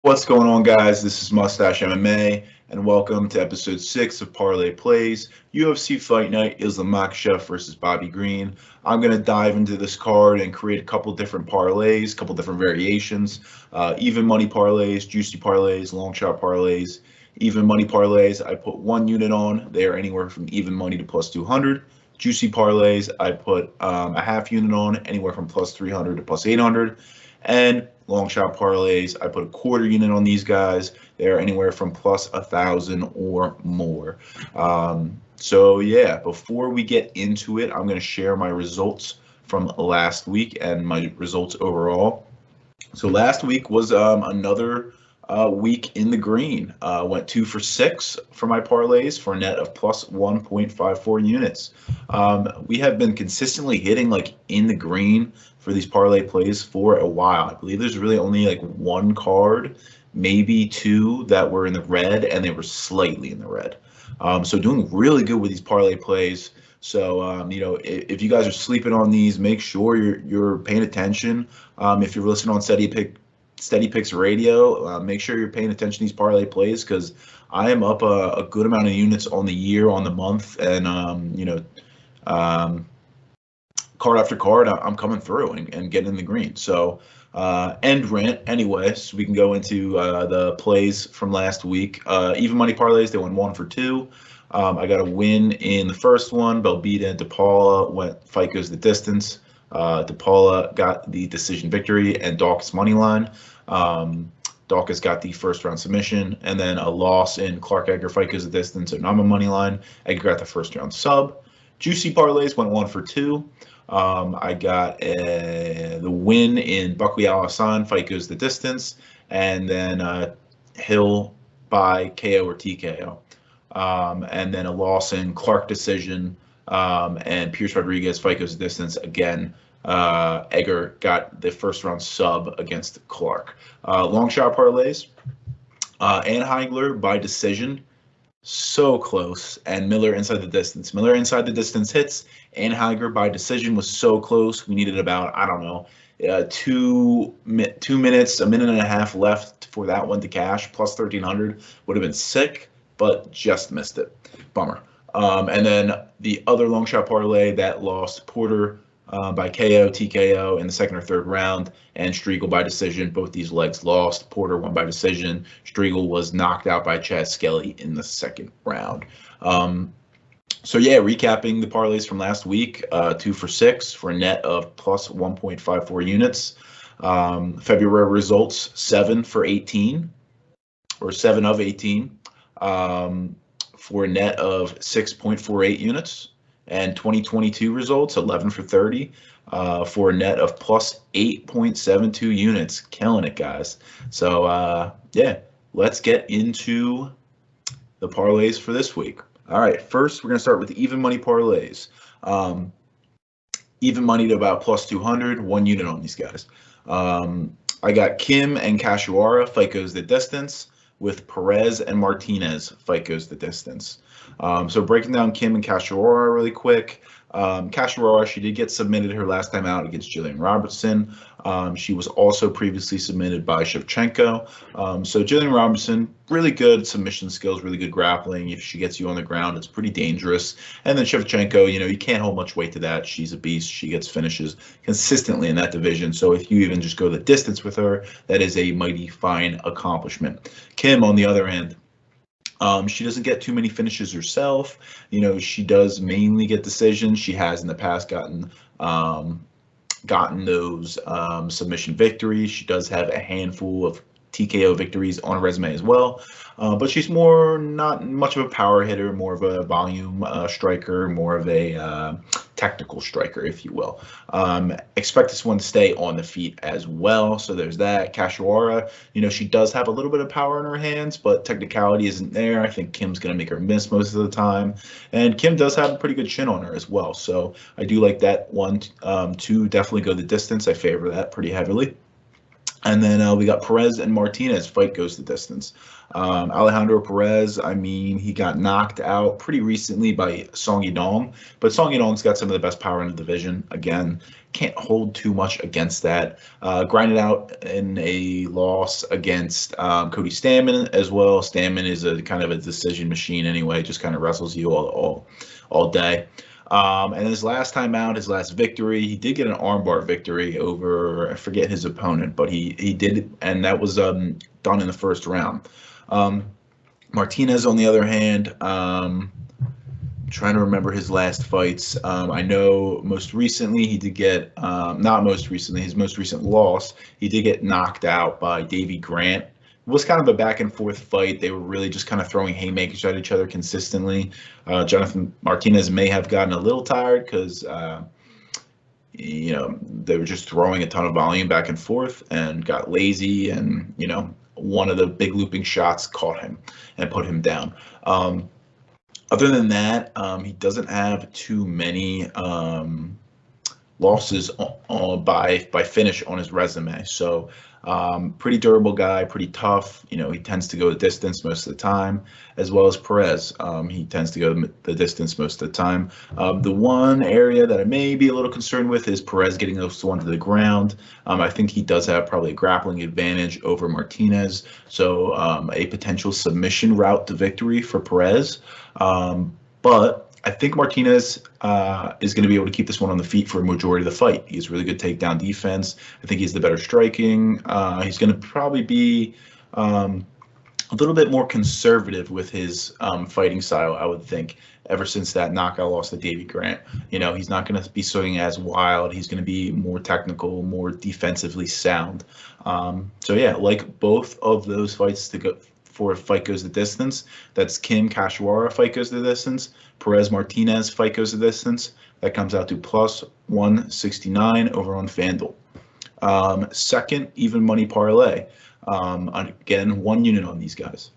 What's going on, guys? This is Mustache MMA, and welcome to episode 6 of Parlay Plays. UFC Fight Night is the Makhachev versus Bobby Green. I'm going to dive into this card and create a couple different parlays, a couple different variations. Even money parlays, juicy parlays, Longshot Parlays. Even money parlays, I put one unit on. They are anywhere from even money to plus 200. Juicy parlays, I put a half unit on, anywhere from plus 300 to plus 800. And long shot parlays, I put a quarter unit on these guys. They're anywhere from plus 1,000 or more. So yeah, before we get into it, I'm going to share my results from last week and my results overall. So last week was another week in the green. Went 2 for 6 for my parlays for a net of plus 1.54 units. We have been consistently hitting like in the green for these parlay plays for a while. I believe there's really only like one card, maybe two, that were in the red, and they were slightly in the red. So doing really good with these parlay plays. So if you guys are sleeping on these, make sure you're paying attention. If you're listening on Steady Picks Radio, make sure you're paying attention to these parlay plays, because I am up a good amount of units on the year, on the month, and card after card, I'm coming through and getting in the green. So end rant anyway, so we can go into the plays from last week. Even money parlays, they went 1 for 2. I got a win in the first one. Belbita and DePaula went fight goes the distance. DePaula got the decision victory, and Dawkins money line. Dawkins got the first round submission, and then a loss in Clark Edgar fight goes the distance, and I'm a money line. Edgar got the first round sub. Juicy parlays went 1 for 2. I got the win in Buckley Al-Hassan, fight goes the distance, and then Hill by KO or TKO. And then a loss in Clark decision, and Pierce Rodriguez, fight goes the distance. Again, Edgar got the first round sub against Clark. Long shot parlays, Ann Heigler by decision. So close, and Miller inside the distance. Miller inside the distance hits, and Heigler by decision was so close. We needed about, I don't know, 2 minutes, a minute and a half left for that one to cash. Plus 1,300 would have been sick, but just missed it. Bummer. And then the other long shot parlay that lost, Porter by KO, TKO in the second or third round, and Striegel by decision. Both these legs lost. Porter won by decision. Striegel was knocked out by Chad Skelly in the second round. So yeah, recapping the parlays from last week, 2 for 6 for a net of plus 1.54 units. February results, 7 for 18, or 7 of 18, for a net of 6.48 units. And 2022 results, 11 for 30, for a net of plus 8.72 units. Killing it, guys. So, yeah, let's get into the parlays for this week. All right, first we're going to start with the even money parlays. Even money to about plus 200, 1 unit on these guys. I got Kim and Kashiwara, fight goes the distance, with Perez and Martinez, fight goes the distance. So breaking down Kim and Kashiwara really quick. Kashiwara, she did get submitted her last time out against Jillian Robertson. She was also previously submitted by Shevchenko. So Jillian Robertson, really good submission skills, really good grappling. If she gets you on the ground, it's pretty dangerous. And then Shevchenko, you can't hold much weight to that. She's a beast. She gets finishes consistently in that division. So if you even just go the distance with her, that is a mighty fine accomplishment. Kim, on the other hand, she doesn't get too many finishes herself. She does mainly get decisions. She has in the past gotten those submission victories. She does have a handful of TKO victories on her resume as well. But she's not much of a power hitter, more of a volume striker, more of a technical striker, if you will. Expect this one to stay on the feet as well. So there's that. Kashiwara, she does have a little bit of power in her hands, but technicality isn't there. I think Kim's going to make her miss most of the time. And Kim does have a pretty good chin on her as well. So I do like that one to definitely go the distance. I favor that pretty heavily. And then we got Perez and Martinez. Fight goes the distance. Alejandro Perez, I mean, he got knocked out pretty recently by Song Yadong, but Song Yadong's got some of the best power in the division. Again, can't hold too much against that. Grinded out in a loss against Cody Stamann as well. Stamann is a kind of a decision machine anyway, just kind of wrestles you all day. And his last time out, his last victory, he did get an armbar victory over, I forget his opponent, but he did, and that was done in the first round. Martinez, on the other hand, trying to remember his last fights. I know most recently he did get, not most recently, his most recent loss, he did get knocked out by Davey Grant. It was kind of a back and forth fight. They were really just kind of throwing haymakers at each other consistently. Jonathan Martinez may have gotten a little tired because, they were just throwing a ton of volume back and forth and got lazy, and, one of the big looping shots caught him and put him down. Other than that, he doesn't have too many losses by finish on his resume. So pretty durable guy, pretty tough. He tends to go the distance most of the time, as well as Perez. He tends to go the distance most of the time. The one area that I may be a little concerned with is Perez getting those one to the ground. I think he does have probably a grappling advantage over Martinez. So a potential submission route to victory for Perez. But I think Martinez is going to be able to keep this one on the feet for a majority of the fight. He has really good takedown defense. I think he's the better striking. He's going to probably be a little bit more conservative with his fighting style, I would think, ever since that knockout loss to Davey Grant. He's not going to be swinging as wild. He's going to be more technical, more defensively sound. So, yeah, like both of those fights to go for fight goes the distance. That's Kim Kashiwara fight goes the distance. Perez Martinez fight goes the distance. That comes out to plus 169 over on FanDuel. Second, even money parlay. Again, 1 unit on these guys.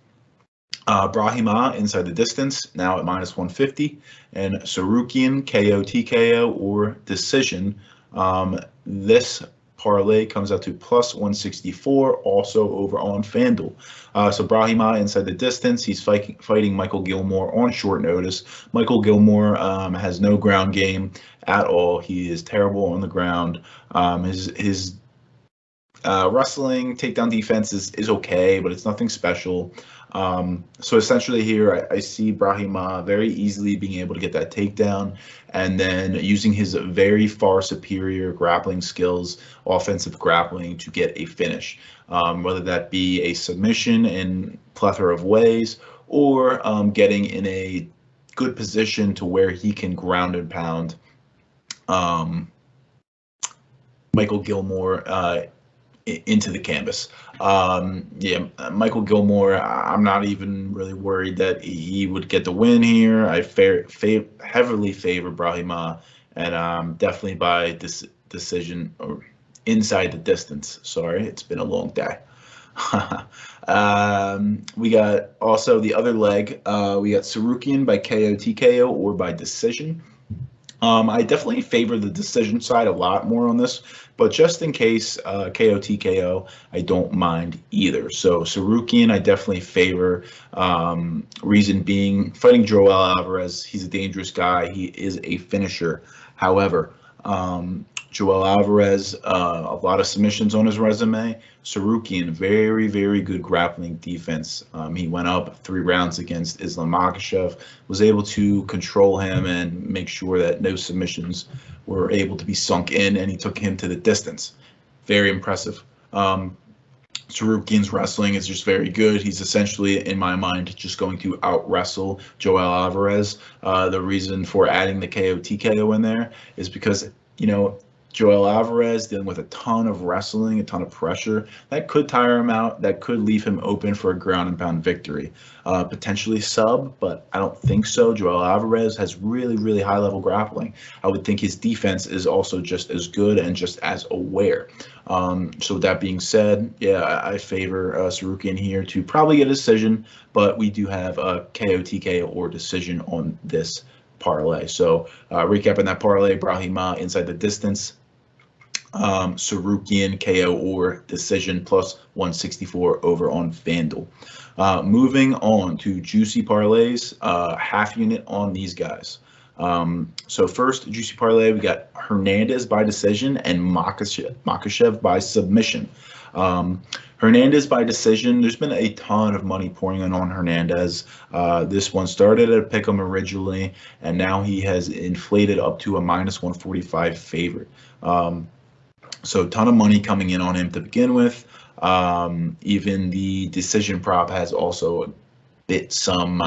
Brahima inside the distance, now at minus 150. And Sarukian, KO, TKO, or decision. This parlay comes out to plus 164, also over on FanDuel. So Brahima inside the distance. He's fighting Michael Gilmore on short notice. Michael Gilmore has no ground game at all. He is terrible on the ground. His wrestling takedown defense is okay, but it's nothing special. So essentially here, I see Brahima very easily being able to get that takedown, and then using his very far superior grappling skills, offensive grappling, to get a finish, whether that be a submission in plethora of ways, or getting in a good position to where he can ground and pound Michael Gilmore into the canvas. Michael Gilmore, I'm not even really worried that he would get the win here. I heavily favor Brahima, and definitely by decision or inside the distance. Sorry, it's been a long day. We got also the other leg. We got Sarukian by KO, TKO, or by decision. I definitely favor the decision side a lot more on this, but just in case KO, TKO, I don't mind either. So Sarukian, I definitely favor. Reason being, fighting Joel Alvarez, he's a dangerous guy. He is a finisher. However, Joel Alvarez, a lot of submissions on his resume. Sarukian, very, very good grappling defense. He went up 3 rounds against Islam Makhachev, was able to control him and make sure that no submissions were able to be sunk in, and he took him to the distance. Very impressive. Sarukian's wrestling is just very good. He's essentially, in my mind, just going to out-wrestle Joel Alvarez. The reason for adding the KO, TKO in there is because, Joel Alvarez dealing with a ton of wrestling, a ton of pressure. That could tire him out. That could leave him open for a ground and pound victory. Potentially sub, but I don't think so. Joel Alvarez has really, really high level grappling. I would think his defense is also just as good and just as aware. So with that being said, yeah, I favor Sarukian here to probably get a decision, but we do have a KO, TKO, or decision on this parlay. So recapping that parlay, Brahima inside the distance, Sarukian KO or decision plus 164 over on FanDuel. Moving on to Juicy Parlays, half unit on these guys. So first, Juicy Parlay, we got Hernandez by decision and Makhachev by submission. Hernandez by decision, there's been a ton of money pouring in on Hernandez. This one started at a pick'em originally, and now he has inflated up to a minus 145 favorite. So a ton of money coming in on him to begin with. Even the decision prop has also bit some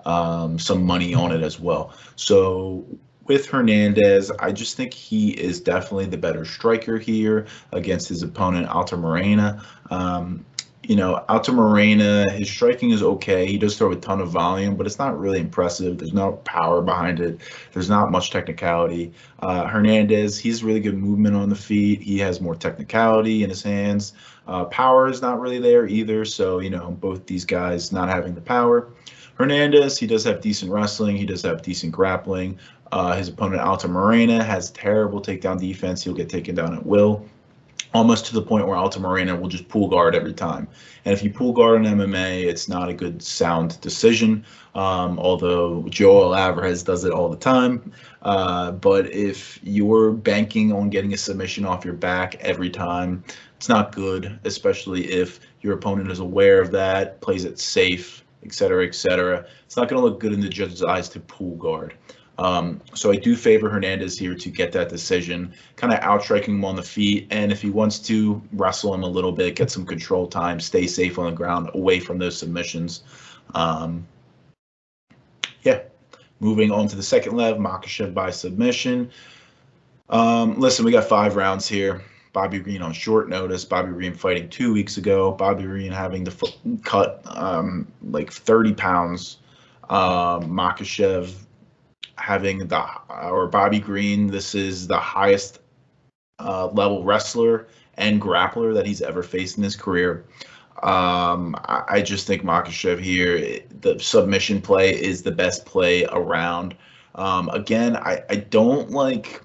money on it as well. So with Hernandez, I just think he is definitely the better striker here against his opponent, Alta Morena. Alta Morena, his striking is okay. He does throw a ton of volume, but it's not really impressive. There's no power behind it. There's not much technicality. Hernandez, he's really good movement on the feet. He has more technicality in his hands. Power is not really there either. So, both these guys not having the power. Hernandez, he does have decent wrestling. He does have decent grappling. His opponent, Alta Morena, has terrible takedown defense. He'll get taken down at will, almost to the point where Alta Morena will just pull guard every time. And if you pull guard in MMA, it's not a good sound decision, although Joel Alvarez does it all the time. But if you're banking on getting a submission off your back every time, it's not good, especially if your opponent is aware of that, plays it safe, et cetera, et cetera. It's not going to look good in the judge's eyes to pull guard. So I do favor Hernandez here to get that decision, kind of outstriking him on the feet. And if he wants to wrestle him a little bit, get some control time, stay safe on the ground, away from those submissions. Moving on to the second leg, Makhachev by submission. Listen, we got 5 rounds here. Bobby Green on short notice. Bobby Green fighting 2 weeks ago. Bobby Green having the foot cut like 30 pounds. Makhachev having Bobby Green, this is the highest level wrestler and grappler that he's ever faced in his career. I just think Makhachev here, the submission play is the best play around. Again, I don't like.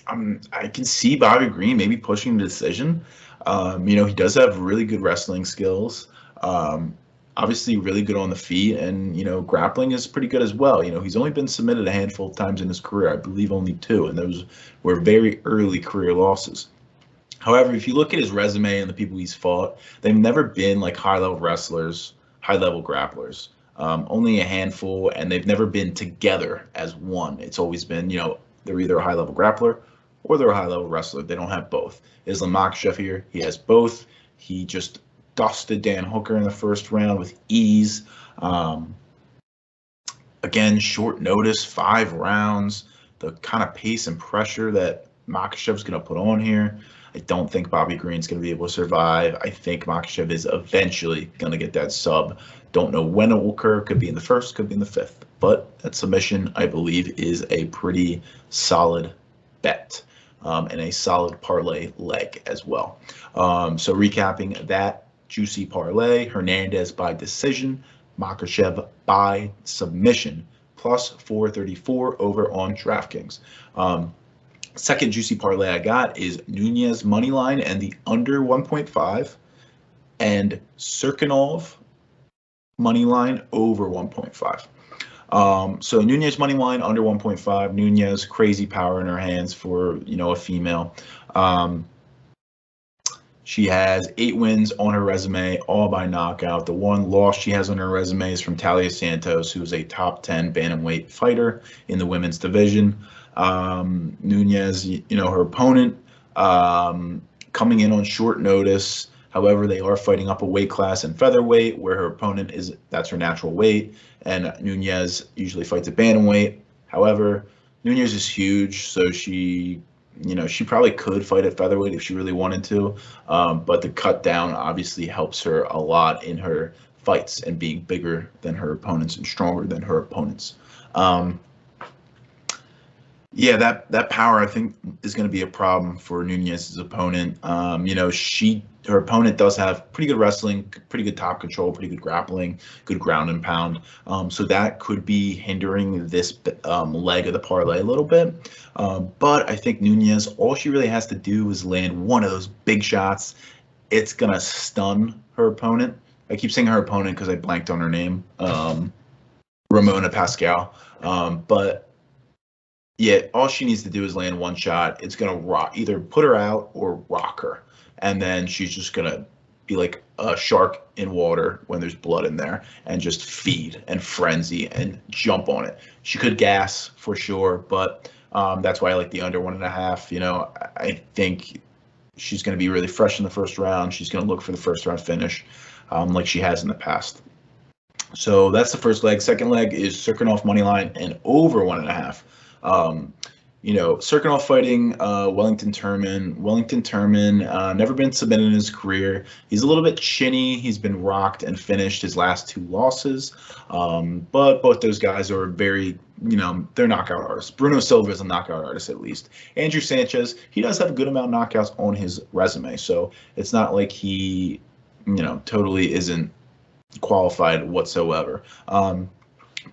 I can see Bobby Green maybe pushing the decision. He does have really good wrestling skills. Obviously really good on the feet, and grappling is pretty good as well. He's only been submitted a handful of times in his career, I believe only 2, and those were very early career losses. However, if you look at his resume and the people he's fought, they've never been like high-level wrestlers, high-level grapplers. Only a handful, and they've never been together as one. It's always been, they're either a high-level grappler or they're a high-level wrestler. They don't have both. Islam Makhachev here, he has both. He just dusted Dan Hooker in the first round with ease. Again, short notice, 5 rounds. The kind of pace and pressure that Makhachev's going to put on here, I don't think Bobby Green's going to be able to survive. I think Makhachev is eventually going to get that sub. Don't know when it will occur. Could be in the first, could be in the 5th. But that submission, I believe, is a pretty solid bet. And a solid parlay leg as well. So recapping that, Juicy Parlay, Hernandez by decision, Makhachev by submission, plus 434 over on DraftKings. Second Juicy Parlay I got is Nunez money line and the under 1.5, and Serkinov money line over 1.5. So Nunez money line under 1.5. Nunez, crazy power in her hands for a female. She has 8 wins on her resume, all by knockout. The one loss she has on her resume is from Talia Santos, who is a top 10 bantamweight fighter in the women's division. Nunez, her opponent, coming in on short notice. However, they are fighting up a weight class in featherweight, where her opponent that's her natural weight, and Nunez usually fights at bantamweight. However, Nunez is huge, so she probably could fight at featherweight if she really wanted to, but the cut down obviously helps her a lot in her fights and being bigger than her opponents and stronger than her opponents. Yeah, that power I think is going to be a problem for Nunez's opponent. Her opponent does have pretty good wrestling, pretty good top control, pretty good grappling, good ground and pound. So that could be hindering this leg of the parlay a little bit. But I think Nunez, all she really has to do is land one of those big shots. It's gonna stun her opponent. I keep saying her opponent because I blanked on her name, Ramona Pascal. But yeah, all she needs to do is land one shot. It's gonna rock, either put her out or rock her, and then she's just gonna be like a shark in water when there's blood in there, and just feed and frenzy and jump on it. She could gas for sure, but that's why I like the under 1.5. I think she's going to be really fresh in the first round. She's going to look for the first round finish, like she has in the past. So that's the first leg. Second leg is Cirkunov money line and over 1.5. Cirkunov fighting Wellington Turman. Wellington Turman, never been submitted in his career. He's a little bit chinny. He's been rocked and finished his last 2 losses. But both those guys are very, they're knockout artists. Bruno Silva is a knockout artist at least. Andrew Sanchez, he does have a good amount of knockouts on his resume. So it's not like he, totally isn't qualified whatsoever.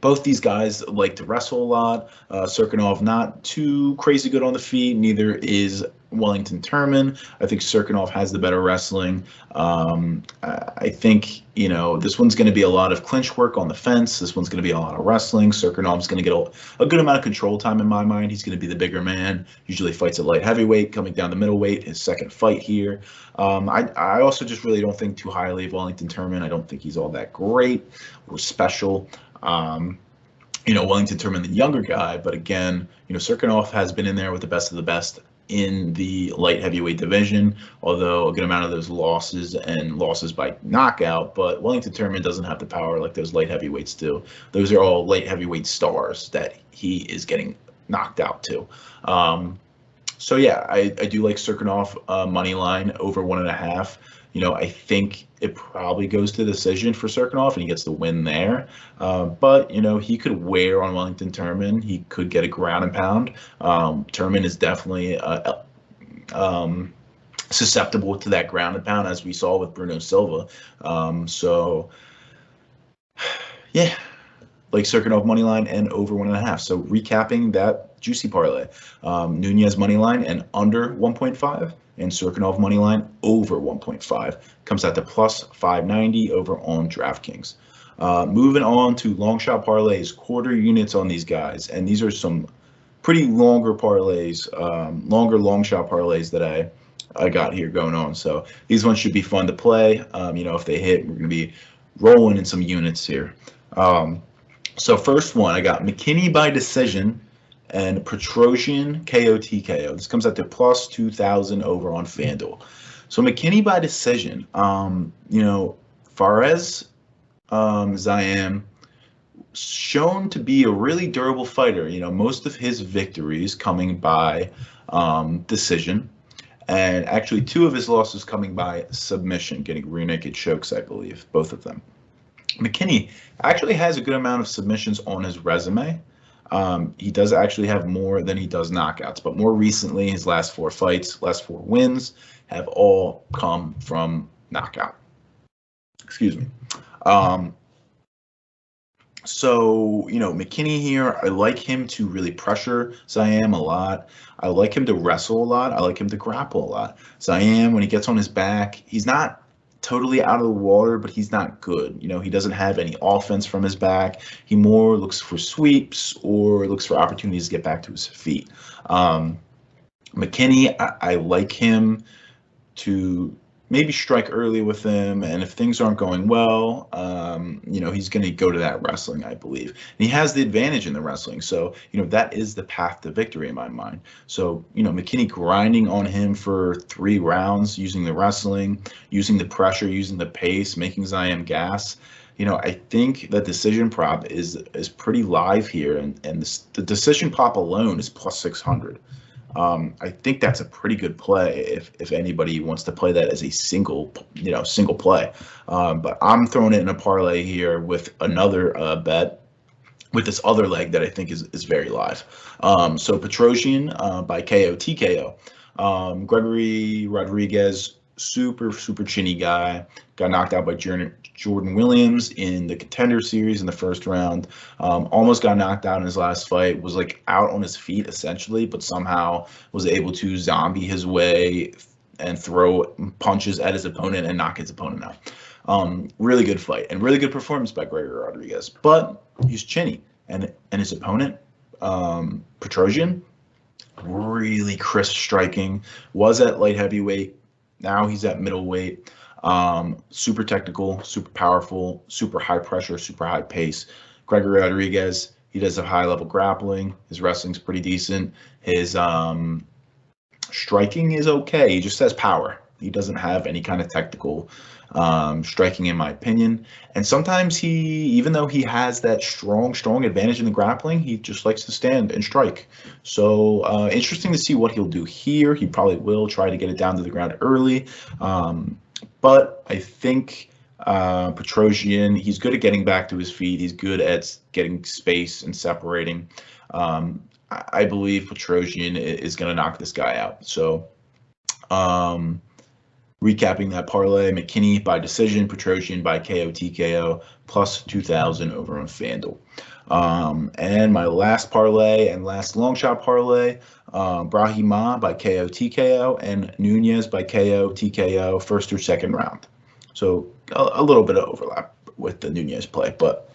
Both these guys like to wrestle a lot. Cirkunov not too crazy good on the feet. Neither is Wellington Turman. I think Cirkunov has the better wrestling. I think, this one's going to be a lot of clinch work on the fence. This one's going to be a lot of wrestling. Cirkunov's going to get a good amount of control time in my mind. He's going to be the bigger man. Usually fights at light heavyweight, coming down to middleweight, his second fight here. I also just really don't think too highly of Wellington Turman. I don't think he's all that great or special. Wellington Turman, the younger guy, but again, Cirkunov has been in there with the best of the best in the light heavyweight division, although a good amount of those losses by knockout, but Wellington Turman doesn't have the power like those light heavyweights do. Those are all light heavyweight stars that he is getting knocked out to. So yeah, I do like Cirkunov money line over 1.5. I think it probably goes to decision for Cirkunov and he gets the win there. But, he could wear on Wellington Turman. He could get a ground and pound. Turman is definitely susceptible to that ground and pound, as we saw with Bruno Silva. Yeah, like Cirkunov money line and over 1.5. So recapping that juicy parlay, Nunez money line and under 1.5. And Cirkunov money line over 1.5 comes out to plus 590 over on DraftKings. Moving on to Longshot Parlays, quarter units on these guys, and these are some pretty longer parlays, longer Longshot Parlays that I got here going on. So these ones should be fun to play. If they hit, we're going to be rolling in some units here. So first one, I got McKinney by decision and Petrosian KO TKO. This comes out to plus 2,000 over on FanDuel. So McKinney by decision. Fares Ziam shown to be a really durable fighter. Most of his victories coming by decision, and actually 2 of his losses coming by submission, getting rear naked chokes, I believe, both of them. McKinney actually has a good amount of submissions on his resume. He does actually have more than he does knockouts, but more recently, his last 4 fights, last 4 wins have all come from knockout. Excuse me. McKinney here, I like him to really pressure Ziam a lot. I like him to wrestle a lot. I like him to grapple a lot. Ziam, when he gets on his back, he's not totally out of the water, but he's not good. He doesn't have any offense from his back. He more looks for sweeps or looks for opportunities to get back to his feet. McKinney, I like him to maybe strike early with him, and if things aren't going well, he's going to go to that wrestling, I believe. And he has the advantage in the wrestling, so that is the path to victory in my mind. So McKinney grinding on him for 3 rounds, using the wrestling, using the pressure, using the pace, making Ziam gas. I think the decision prop is pretty live here, and the decision prop alone is plus 600. I think that's a pretty good play if anybody wants to play that as a single play. But I'm throwing it in a parlay here with another bet with this other leg that I think is very live. So Petrosian by KO TKO. Gregory Rodriguez, super chinny guy, got knocked out by Jordan Williams in the Contender Series in the first round. Almost got knocked out in his last fight, was like out on his feet essentially, but somehow was able to zombie his way and throw punches at his opponent and knock his opponent out. Really good fight and really good performance by Gregory Rodriguez, but he's chinny, and his opponent, Petrosian, really crisp striking, was at light heavyweight. Now he's at middleweight. Super technical, super powerful, super high pressure, super high pace. Gregory Rodriguez, he does have high level grappling. His wrestling's pretty decent. His striking is okay. He just has power. He doesn't have any kind of technical striking, in my opinion. And sometimes he, even though he has that strong advantage in the grappling, he just likes to stand and strike. So interesting to see what he'll do here. He probably will try to get it down to the ground early. But I think Petrosian, he's good at getting back to his feet. He's good at getting space and separating. I believe Petrosian is going to knock this guy out. So recapping that parlay, McKinney by decision, Petrosian by KO TKO, plus 2,000 over on FanDuel. And my last parlay and last long shot parlay, Brahima by KO TKO and Nunez by KO TKO, first or second round. So a little bit of overlap with the Nunez play, but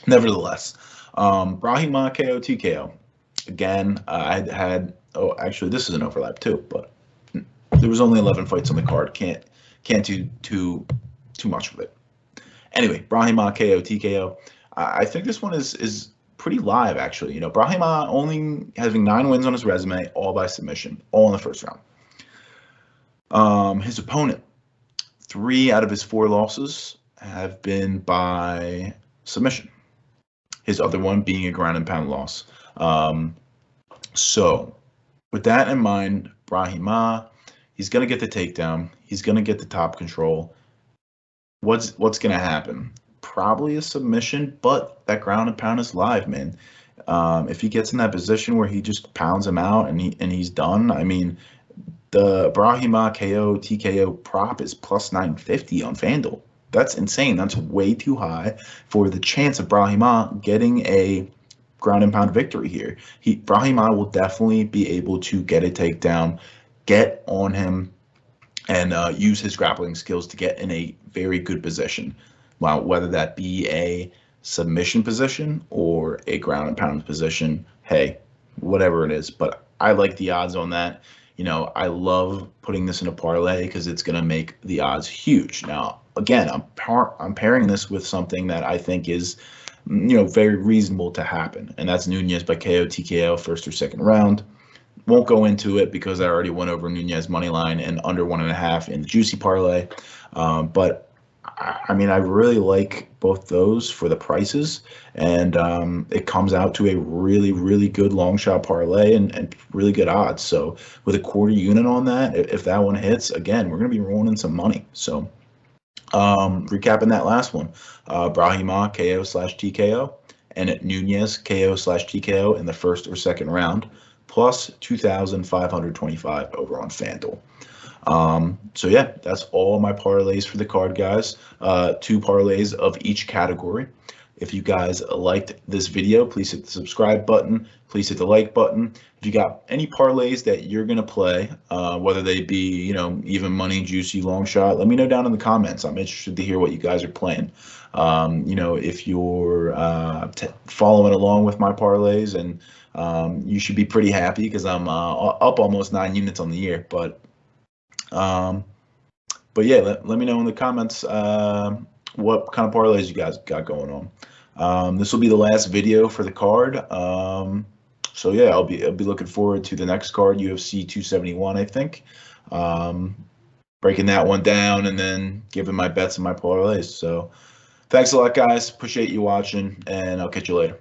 nevertheless, Brahima KO TKO. Again, I had, oh, actually, this is an overlap too, but there was only 11 fights on the card. Can't do too much with it. Anyway, Brahima KO TKO. I think this one is pretty live, actually. You know, Brahima only having 9 wins on his resume, all by submission, all in the first round. His opponent, 3 out of his 4 losses have been by submission. His other one being a ground and pound loss. So with that in mind, Brahima, he's going to get the takedown. He's going to get the top control. What's going to happen? Probably a submission, but that ground and pound is live, man. If he gets in that position where he just pounds him out and he's done, I mean, the Brahima KO TKO prop is plus 950 on FanDuel. That's insane. That's way too high for the chance of Brahima getting a ground and pound victory here. Brahima will definitely be able to get a takedown, get on him, and use his grappling skills to get in a very good position. Well, whether that be a submission position or a ground and pound position, hey, whatever it is. But I like the odds on that. You know, I love putting this in a parlay because it's going to make the odds huge. Now, again, I'm pairing this with something that I think is, you know, very reasonable to happen, and that's Nunez by KO TKO, first or second round. Won't go into it because I already went over Nunez money line and under 1.5 in the Juicy Parlay. But I mean, I really like both those for the prices, and it comes out to a really good long shot parlay and really good odds. So with a quarter unit on that, if that one hits, again, we're going to be rolling in some money. So recapping that last one, Brahima KO/TKO and Nunez KO/TKO in the first or second round, plus 2,525 over on FanDuel. So yeah, that's all my parlays for the card, guys. 2 parlays of each category. If you guys liked this video, please hit the subscribe button. Please hit the like button. If you got any parlays that you're going to play, whether they be, you know, even money, juicy, long shot, let me know down in the comments. I'm interested to hear what you guys are playing. You know, if you're following along with my parlays, and you should be pretty happy because I'm up almost 9 units on the year. But yeah, let me know in the comments what kind of parlays you guys got going on. This will be the last video for the card. So yeah, I'll be looking forward to the next card, UFC 271, I think. Breaking that one down and then giving my bets and my parlays. So thanks a lot, guys. Appreciate you watching, and I'll catch you later.